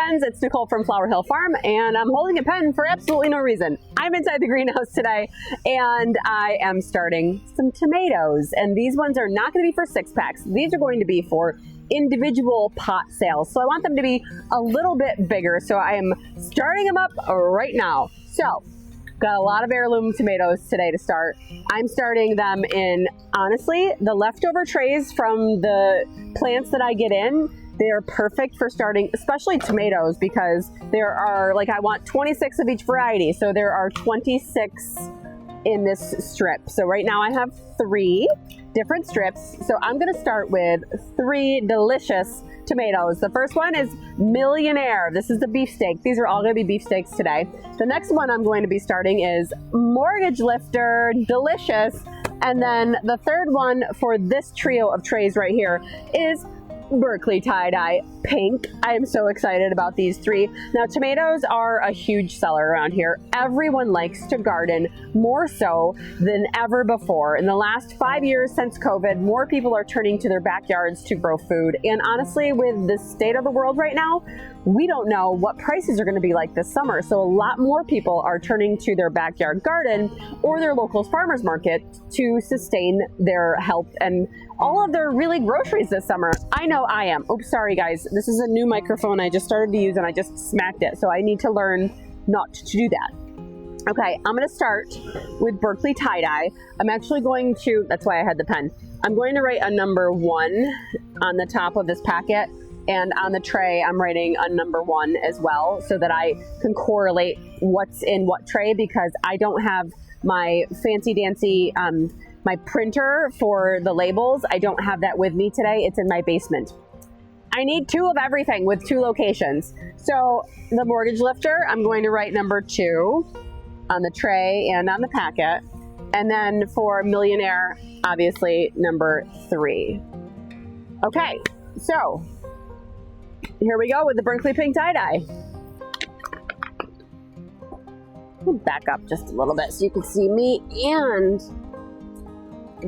friends, it's Nicole from Flower Hill Farm, and I'm holding a pen for absolutely no reason. I'm inside the greenhouse today, and I am starting some tomatoes, and these ones are not going to be for 6-packs. These are going to be for individual pot sales, so I want them to be a little bit bigger, so I am starting them up right now. So, got a lot of heirloom tomatoes today to start. I'm starting them in, honestly, the leftover trays from the plants that I get in. They are perfect for starting, especially tomatoes, because there are, like, I want 26 of each variety. So there are 26 in this strip. So right now I have 3 different strips. So I'm gonna start with 3 delicious tomatoes. The first one is Millionaire. This is the beefsteak. These are all gonna be beefsteaks today. The next one I'm going to be starting is Mortgage Lifter, delicious. And then the third one for this trio of trays right here is Berkeley tie-dye pink. I am so excited about these 3. Now, tomatoes are a huge seller around here. Everyone likes to garden more so than ever before. In the last 5 years since COVID, more people are turning to their backyards to grow food. And honestly, with the state of the world right now, we don't know what prices are going to be like this summer. So a lot more people are turning to their backyard garden or their local farmers market to sustain their health and all of their really groceries this summer. I know I am. Oops, sorry guys. This is a new microphone I just started to use and I just smacked it. So I need to learn not to do that. Okay, I'm going to start with Berkeley tie-dye. I'm actually going to, that's why I had the pen. I'm going to write a number 1 on the top of this packet. And on the tray, I'm writing a number 1 as well so that I can correlate what's in what tray, because I don't have my fancy dancy, my printer for the labels. I don't have that with me today. It's in my basement. I need 2 of everything with 2 locations. So the Mortgage Lifter, I'm going to write number 2 on the tray and on the packet. And then for Millionaire, obviously number 3. Okay, so here we go with the Berkeley pink tie-dye. Back up just a little bit so you can see me and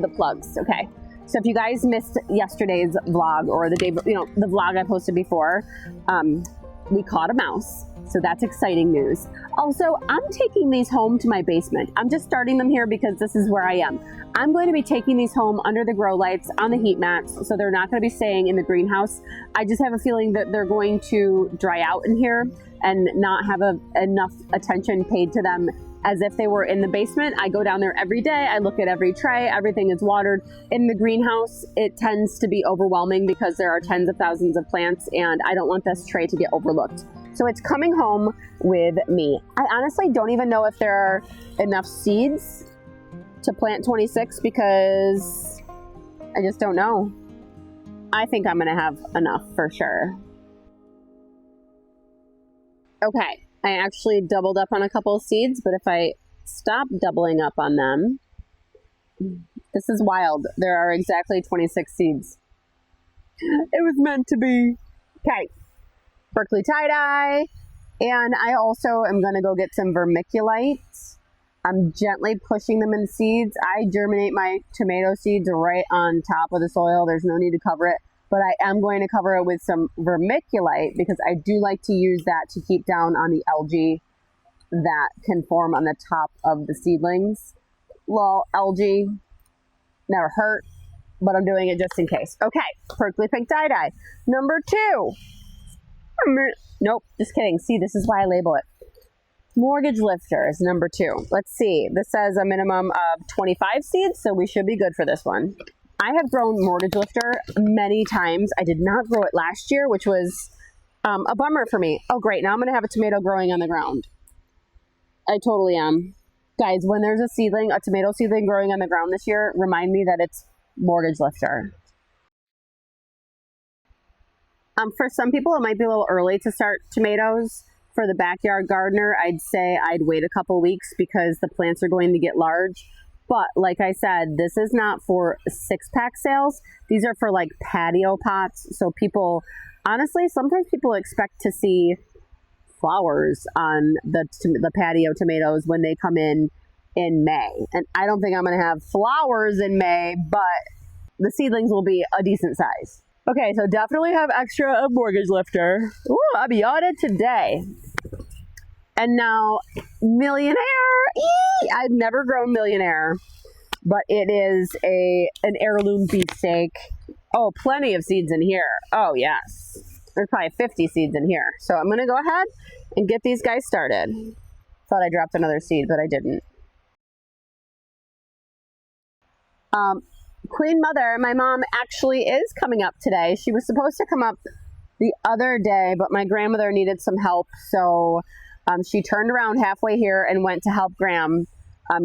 the plugs. Okay, so if you guys missed yesterday's vlog or the day, the vlog I posted before, we caught a mouse. So that's exciting news. Also, I'm taking these home to my basement. I'm just starting them here because this is where I am. I'm going to be taking these home under the grow lights on the heat mats, so they're not going to be staying in the greenhouse. I just have a feeling that they're going to dry out in here and not have enough attention paid to them as if they were in the basement. I go down there every day. I look at every tray. Everything is watered. In the greenhouse, it tends to be overwhelming because there are tens of thousands of plants, and I don't want this tray to get overlooked. So it's coming home with me. I honestly don't even know if there are enough seeds to plant 26 because I just don't know. I think I'm gonna have enough for sure. Okay, I actually doubled up on a couple of seeds, but if I stop doubling up on them, this is wild. There are exactly 26 seeds. It was meant to be. Okay. Berkeley tie-dye, and I also am going to go get some vermiculite. I'm gently pushing them in seeds. I germinate my tomato seeds right on top of the soil. There's no need to cover it, but I am going to cover it with some vermiculite because I do like to use that to keep down on the algae that can form on the top of the seedlings. Well, algae never hurt, but I'm doing it just in case. Okay, Berkeley pink tie-dye. Number 2. Nope, just kidding. See, this is why I label it. Mortgage Lifter is number 2. Let's see. This says a minimum of 25 seeds, so we should be good for this one. I have grown Mortgage Lifter many times. I did not grow it last year, which was a bummer for me. Oh, great. Now I'm going to have a tomato growing on the ground. I totally am. Guys, when there's a tomato seedling growing on the ground this year, remind me that it's Mortgage Lifter. For some people, it might be a little early to start tomatoes. For the backyard gardener, I'd say I'd wait a couple weeks because the plants are going to get large. But like I said, this is not for 6-pack sales. These are for like patio pots. So people, honestly, sometimes people expect to see flowers on the patio tomatoes when they come in May. And I don't think I'm going to have flowers in May, but the seedlings will be a decent size. Okay, so definitely have extra of mortgage lifter. Ooh, I'll be on it today. And now millionaire. Eee! I've never grown millionaire, but it is an heirloom beefsteak. Oh, plenty of seeds in here. Oh yes, there's probably 50 seeds in here. So I'm gonna go ahead and get these guys started. Thought I dropped another seed, but I didn't. Queen Mother, my mom actually is coming up today. She was supposed to come up the other day, but my grandmother needed some help, so she turned around halfway here and went to help Graham.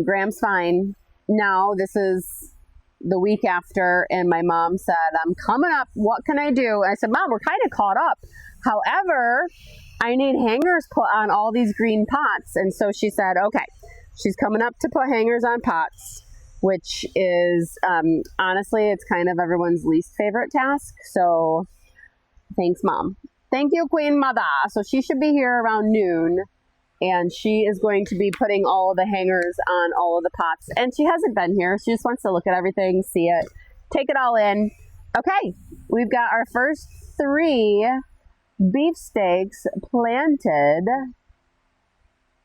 Graham's fine now. This is the week after, and my mom said, I'm coming up. What can I do? I said, Mom, we're kind of caught up. However, I need hangers put on all these green pots. And so she said, okay, she's coming up to put hangers on pots, which is, honestly, it's kind of everyone's least favorite task. So thanks, Mom. Thank you, Queen Mother. So she should be here around noon, and she is going to be putting all of the hangers on all of the pots. And she hasn't been here. She just wants to look at everything, see it, take it all in. Okay, we've got our first 3 beefsteaks planted.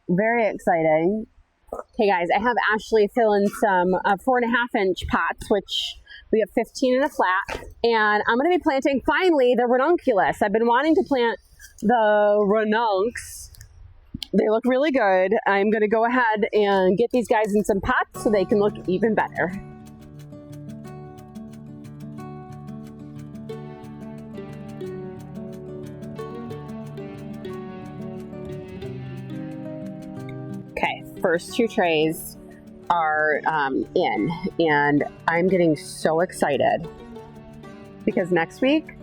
Very exciting. Okay guys, I have Ashley fill in some 4.5-inch pots, which we have 15 in a flat, and I'm going to be planting finally the ranunculus. I've been wanting to plant the ranuncs. They look really good. I'm going to go ahead and get these guys in some pots so they can look even better. Okay, first 2 trays are in, and I'm getting so excited because next week,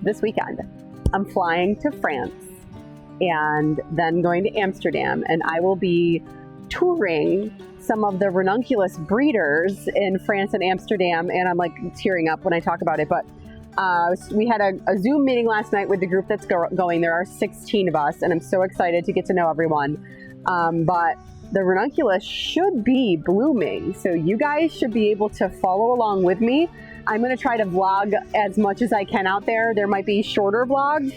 this weekend, I'm flying to France and then going to Amsterdam, and I will be touring some of the ranunculus breeders in France and Amsterdam, and I'm like tearing up when I talk about it. But we had a Zoom meeting last night with the group that's going. There are 16 of us, and I'm so excited to get to know everyone. But the ranunculus should be blooming, so you guys should be able to follow along with me. I'm going to try to vlog as much as I can out there. There might be shorter vlogs.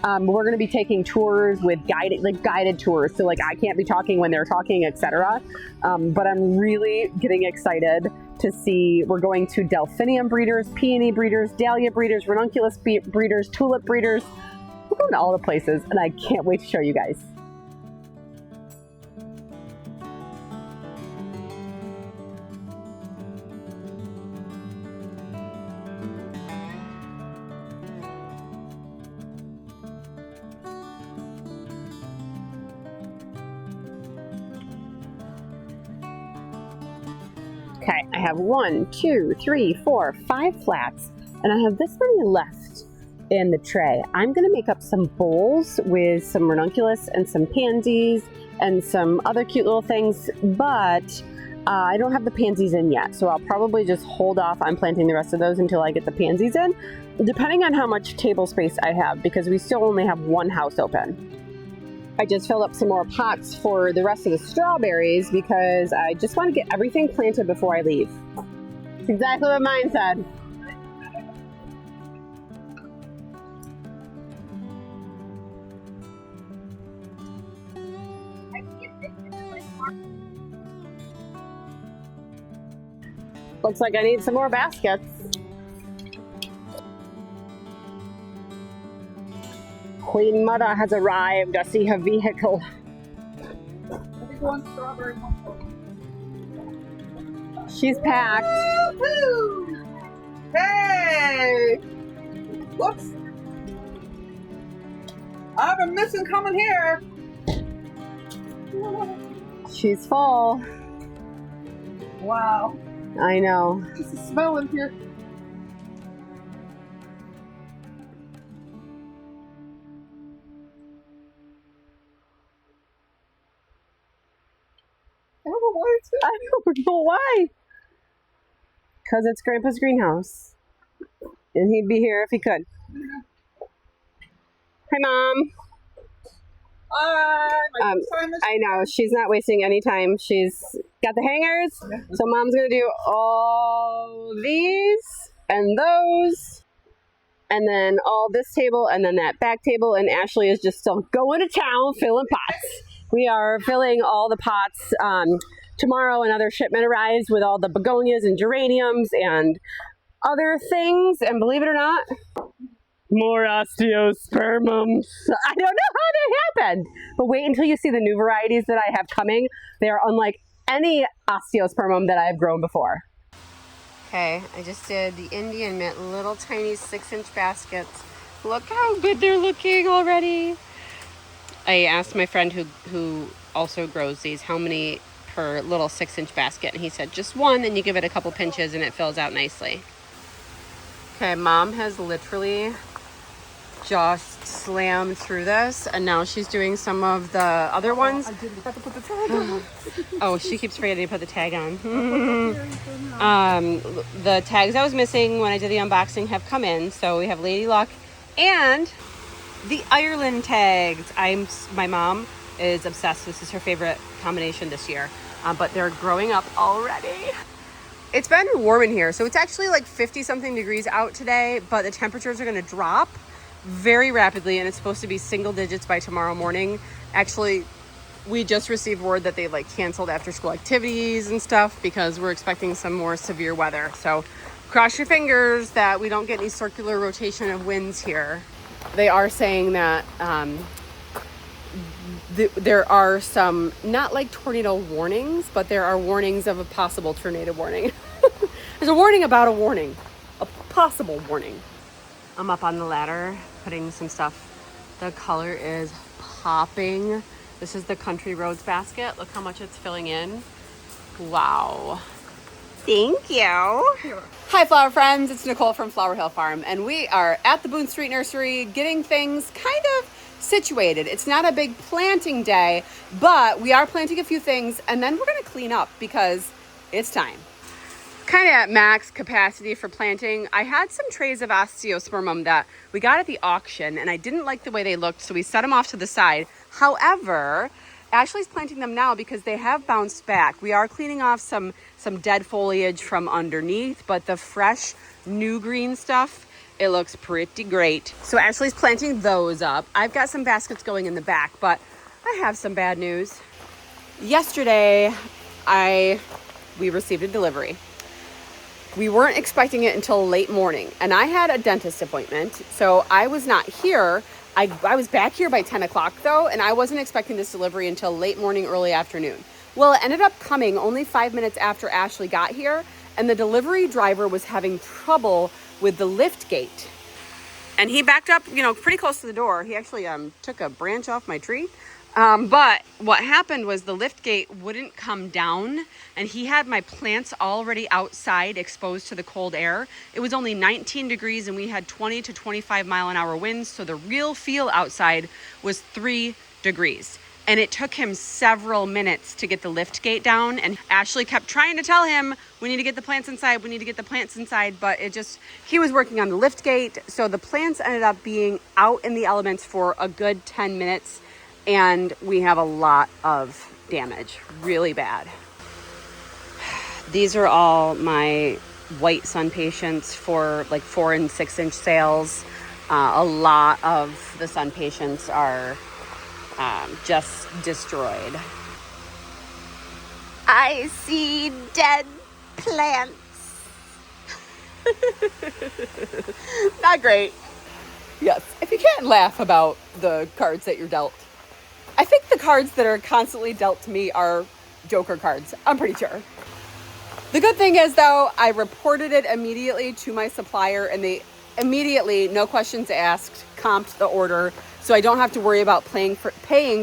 We're going to be taking tours with guided tours, so like I can't be talking when they're talking, etc. But I'm really getting excited to see. We're going to delphinium breeders, peony breeders, dahlia breeders, ranunculus breeders, tulip breeders. We're going to all the places, and I can't wait to show you guys. Okay, I have 1, 2, 3, 4, 5 flats, and I have this many left in the tray. I'm going to make up some bowls with some ranunculus and some pansies and some other cute little things, but I don't have the pansies in yet, so I'll probably just hold off on planting the rest of those until I get the pansies in, depending on how much table space I have, because we still only have one house open. I just filled up some more pots for the rest of the strawberries because I just want to get everything planted before I leave. That's exactly what mine said. Looks like I need some more baskets. Queen Mother has arrived. I see her vehicle. She's packed. Woo-hoo! Hey! Whoops! I've been missing coming here. She's full. Wow. I know. This is smelling here. I don't know why. Because it's Grandpa's greenhouse. And he'd be here if he could. Hi, Mom. I know. She's not wasting any time. She's got the hangers. So Mom's going to do all these and those. and then all this table, and then that back table, and Ashley is just still going to town filling pots. We are filling all the pots. Tomorrow another shipment arrives with all the begonias and geraniums and other things, and believe it or not, more osteospermums. I don't know how that happened, but wait until you see the new varieties that I have coming. They are unlike any osteospermum that I have grown before. Okay, I just did the Indian mint, little tiny 6-inch baskets. Look how good they're looking already. I asked my friend who also grows these how many per little 6-inch basket, and he said just one, and you give it a couple pinches and it fills out nicely. Okay, Mom has literally just slammed through this, and now she's doing some of the other ones. I didn't have to put the tag on. Oh, she keeps forgetting to put the tag on. The tags I was missing when I did the unboxing have come in, so we have Lady Luck and the Ireland tags. My mom is obsessed. This is her favorite combination this year, but they're growing up already. It's been warm in here, so it's actually like 50-something degrees out today, but the temperatures are going to drop very rapidly, and it's supposed to be single digits by tomorrow morning. Actually, we just received word that they canceled after school activities and stuff because we're expecting some more severe weather. So cross your fingers that we don't get any circular rotation of winds here. They are saying that there are some, not like tornado warnings, but there are warnings of a possible tornado warning. There's a warning about a warning, a possible warning. I'm up on the ladder putting some stuff. The color is popping. This is the Country Roads basket. Look how much it's filling in. Wow. Thank you. Hi, flower friends. It's Nicole from Flower Hill Farm, and we are at the Boone Street Nursery getting things kind of situated. It's not a big planting day, but we are planting a few things, and then we're going to clean up because it's time. Kind of at max capacity for planting. I had some trays of osteospermum that we got at the auction, and I didn't like the way they looked, so we set them off to the side. However, Ashley's planting them now because they have bounced back. We are cleaning off some dead foliage from underneath, but the fresh new green stuff, it looks pretty great. So Ashley's planting those up. I've got some baskets going in the back, but I have some bad news. Yesterday, we received a delivery. We weren't expecting it until late morning, and I had a dentist appointment, so I was not here. I was back here by 10 o'clock though, and I wasn't expecting this delivery until late morning, early afternoon. Well, it ended up coming only 5 minutes after Ashley got here, and the delivery driver was having trouble with the lift gate. And he backed up, pretty close to the door. He actually took a branch off my tree. But what happened was the lift gate wouldn't come down, and he had my plants already outside exposed to the cold air. It was only 19 degrees and we had 20 to 25 mile an hour winds. So the real feel outside was 3 degrees. And it took him several minutes to get the lift gate down. And Ashley kept trying to tell him, we need to get the plants inside, we need to get the plants inside. But he was working on the lift gate. So the plants ended up being out in the elements for a good 10 minutes. And we have a lot of damage, really bad. These are all my white sun patients for 4 and 6 inch sales. A lot of the sun patients are just destroyed. I see dead plants. Not great. Yes, if you can't laugh about the cards that you're dealt, I think the cards that are constantly dealt to me are Joker cards. I'm pretty sure. The good thing is, though, I reported it immediately to my supplier, and they immediately, no questions asked, comped the order, so I don't have to worry about paying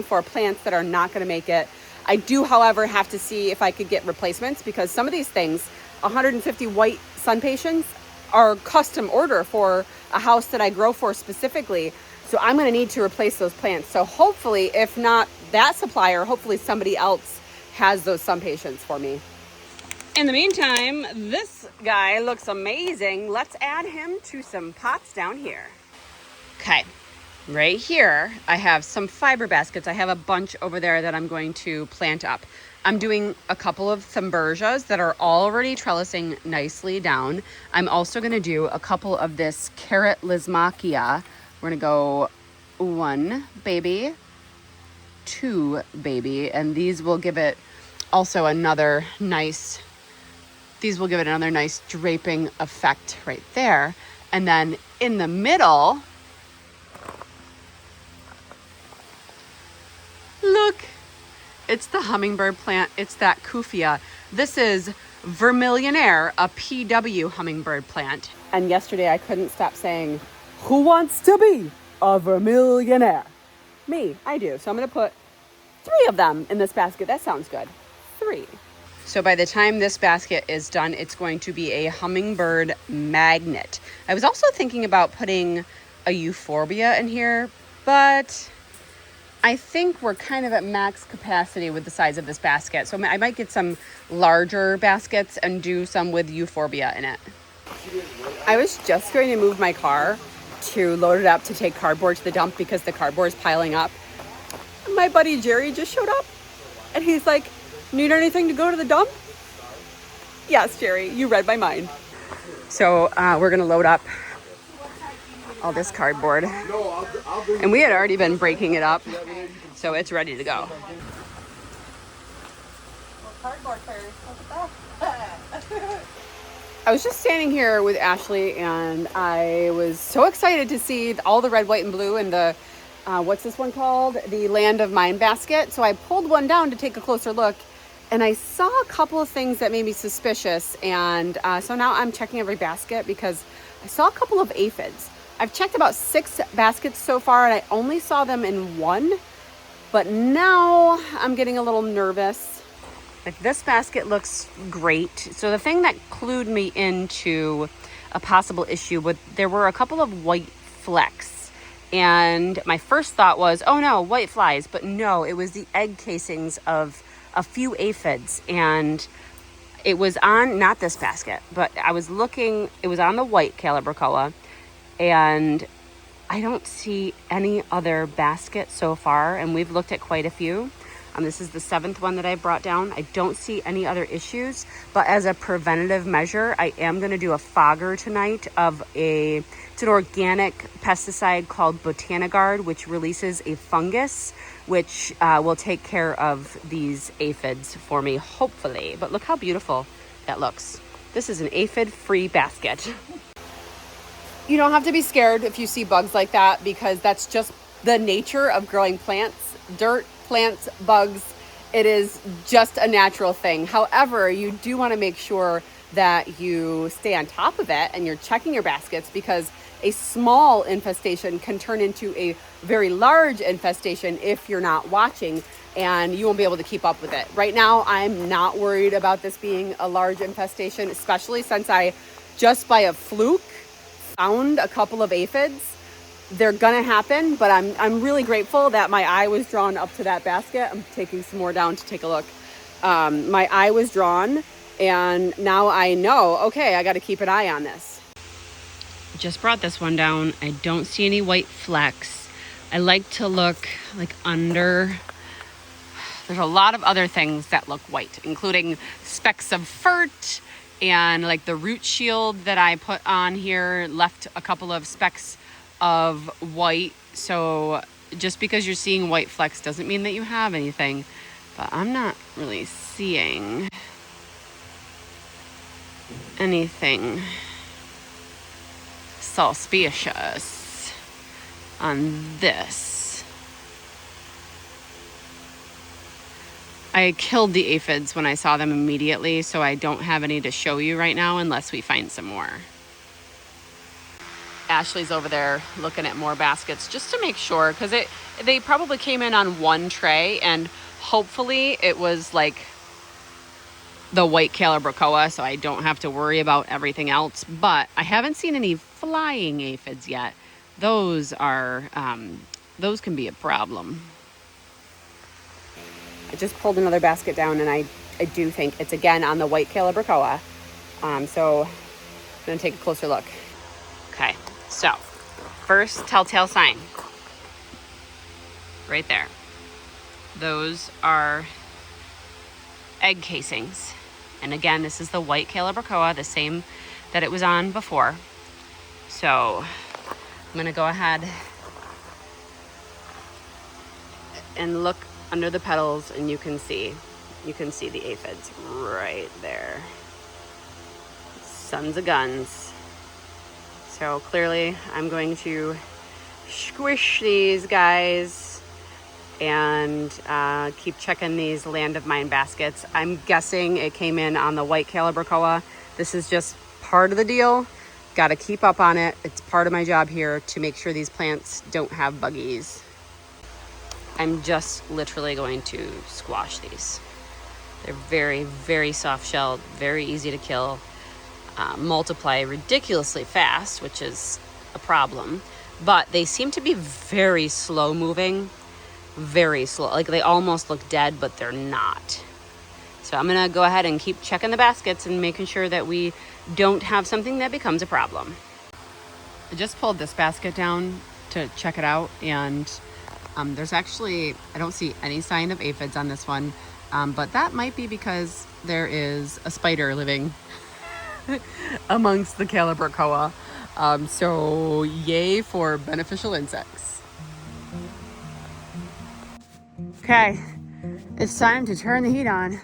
for plants that are not going to make it. I do, however, have to see if I could get replacements, because some of these things, 150 white sun patients, are custom order for a house that I grow for specifically. So I'm going to need to replace those plants. So hopefully, if not that supplier, hopefully somebody else has those sun patients for me. In the meantime, this guy looks amazing. Let's add him to some pots down here. Okay, right here, I have some fiber baskets. I have a bunch over there that I'm going to plant up. I'm doing a couple of thymbergias that are already trellising nicely down. I'm also gonna do a couple of this carrot lysmachia. We're gonna go 1 baby, 2 baby, and these will give it also another nice, draping effect right there. And then in the middle, look, it's the hummingbird plant. It's that Kufia. This is Vermillionaire, a PW hummingbird plant. And yesterday I couldn't stop saying, who wants to be a Vermillionaire? Me, I do. So I'm gonna put 3 of them in this basket. That sounds good. 3. So by the time this basket is done, it's going to be a hummingbird magnet. I was also thinking about putting a euphorbia in here, but I think we're kind of at max capacity with the size of this basket. So I might get some larger baskets and do some with euphorbia in it. I was just going to move my car to load it up to take cardboard to the dump because the cardboard is piling up. My buddy Jerry just showed up and he's like, need anything to go to the dump? Yes, Jerry, you read my mind. So we're gonna load up all this cardboard. And we had already been breaking it up, so it's ready to go. I was just standing here with Ashley and I was so excited to see all the red, white, and blue in the, what's this one called? The Land of Mine basket. So I pulled one down to take a closer look and I saw a couple of things that made me suspicious. And so now I'm checking every basket because I saw a couple of aphids. I've checked about 6 baskets so far and I only saw them in 1, but now I'm getting a little nervous. Like this basket looks great. So the thing that clued me into a possible issue there were a couple of white flecks. And my first thought was, oh no, white flies. But no, it was the egg casings of a few aphids. And it was on, not this basket, but I was looking, it was on the white calibrachoa. And I don't see any other basket so far. And we've looked at quite a few. This is the 7th one that I brought down. I don't see any other issues, but as a preventative measure, I am going to do a fogger tonight of it's an organic pesticide called Botanigard, which releases a fungus, which will take care of these aphids for me, hopefully. But look how beautiful that looks. This is an aphid-free basket. You don't have to be scared if you see bugs like that because that's just the nature of growing plants, dirt, plants, bugs. It is just a natural thing. However, you do want to make sure that you stay on top of it and you're checking your baskets because a small infestation can turn into a very large infestation if you're not watching and you won't be able to keep up with it. Right now, I'm not worried about this being a large infestation, especially since I just by a fluke found a couple of aphids. They're gonna happen, but I'm really grateful that my eye was drawn up to that basket. I'm taking some more down to take a look. My eye was drawn and now I know, okay, I gotta keep an eye on this. Just brought this one down. I don't see any white flecks. I like to look like under. There's a lot of other things that look white, including specks of fert and like the root shield that I put on here left a couple of specks of white. So just because you're seeing white flecks doesn't mean that you have anything, but I'm not really seeing anything suspicious on this. I killed the aphids when I saw them immediately, so I don't have any to show you right now unless we find some more. Ashley's over there looking at more baskets just to make sure, because they probably came in on one tray and hopefully it was like the white calibrachoa, so I don't have to worry about everything else. But I haven't seen any flying aphids yet. Those are those can be a problem. I just pulled another basket down and I do think it's again on the white calibrachoa. So I'm gonna take a closer look. Okay, so first telltale sign right there. Those are egg casings. And again, this is the white calibrachoa, the same that it was on before. So I'm gonna go ahead and look under the petals, and you can see the aphids right there. Sons of guns. So clearly I'm going to squish these guys and keep checking these land of mine baskets. I'm guessing it came in on the white calibrachoa. This is just part of the deal. Got to keep up on it. It's part of my job here to make sure these plants don't have buggies. I'm just literally going to squash these. They're very, very soft shelled, very easy to kill, multiply ridiculously fast, which is a problem, but they seem to be very slow moving, very slow. Like they almost look dead, but they're not. So I'm gonna go ahead and keep checking the baskets and making sure that we don't have something that becomes a problem. I just pulled this basket down to check it out, and there's actually, I don't see any sign of aphids on this one, but that might be because there is a spider living amongst the calibrachoa. So yay for beneficial insects. Okay, it's time to turn the heat on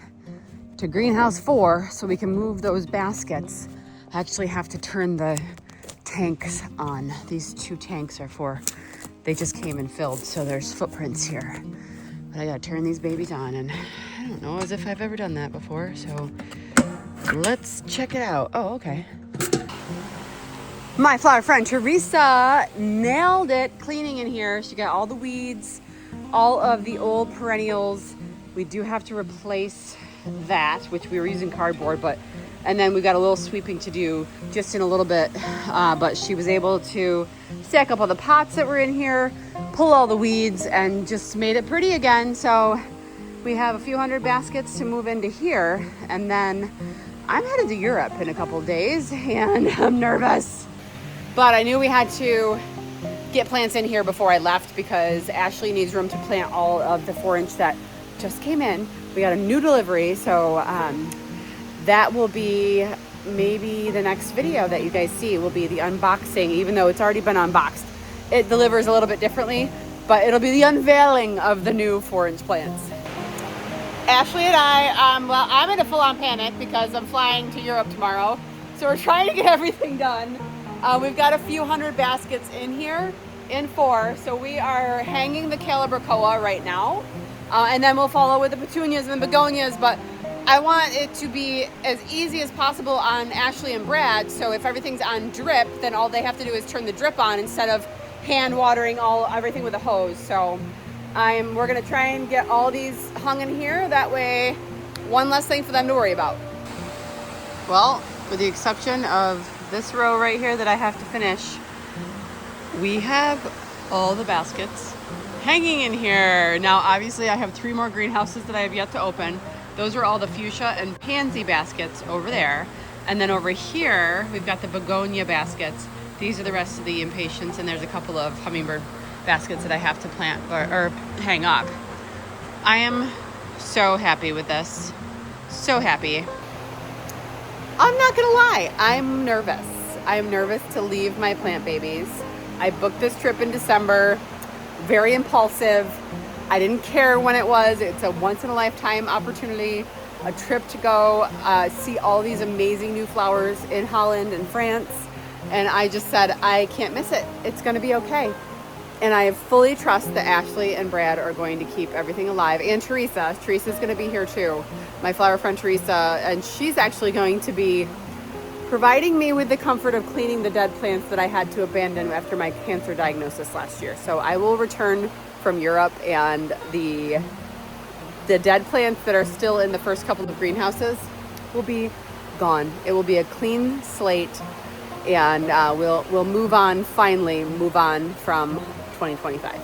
to greenhouse 4 so we can move those baskets. I actually have to turn the tanks on. These 2 tanks are for, they just came and filled, so there's footprints here. But I gotta turn these babies on, and I don't know as if I've ever done that before, so let's check it out. Oh, okay. My flower friend Teresa nailed it cleaning in here. She got all the weeds, all of the old perennials. We do have to replace that, which we were using cardboard, and then we got a little sweeping to do just in a little bit, but she was able to stack up all the pots that were in here, pull all the weeds, and just made it pretty again. So we have a few hundred baskets to move into here, and then I'm headed to Europe in a couple of days, and I'm nervous. But I knew we had to get plants in here before I left because Ashley needs room to plant all of the 4-inch that just came in. We got a new delivery, so that will be maybe the next video that you guys see will be the unboxing, even though it's already been unboxed. It delivers a little bit differently, but it'll be the unveiling of the new 4-inch plants. Ashley and I, well, I'm in a full-on panic because I'm flying to Europe tomorrow, so we're trying to get everything done. We've got a few hundred baskets in here, in 4, so we are hanging the calibrachoa right now, and then we'll follow with the petunias and the begonias, but I want it to be as easy as possible on Ashley and Brad, so if everything's on drip, then all they have to do is turn the drip on instead of hand watering everything with a hose. So we're gonna try and get all these hung in here, that way one less thing for them to worry about. Well, with the exception of this row right here that I have to finish, we have all the baskets hanging in here. Now obviously I have 3 more greenhouses that I have yet to open. Those are all the fuchsia and pansy baskets over there. And then over here, we've got the begonia baskets. These are the rest of the impatiens, and there's a couple of hummingbird baskets that I have to plant or hang up. I am so happy with this. So happy. I'm not gonna lie, I'm nervous. I'm nervous to leave my plant babies. I booked this trip in December, very impulsive. I didn't care when it was. It's a once-in-a-lifetime opportunity, a trip to go see all these amazing new flowers in Holland and France. And I just said, I can't miss it. It's gonna be okay. And I fully trust that Ashley and Brad are going to keep everything alive. And Teresa. Teresa's gonna be here too. My flower friend Teresa, and she's actually going to be providing me with the comfort of cleaning the dead plants that I had to abandon after my cancer diagnosis last year. So I will return from Europe, and the dead plants that are still in the first couple of greenhouses will be gone. It will be a clean slate, and we'll finally move on from 2025.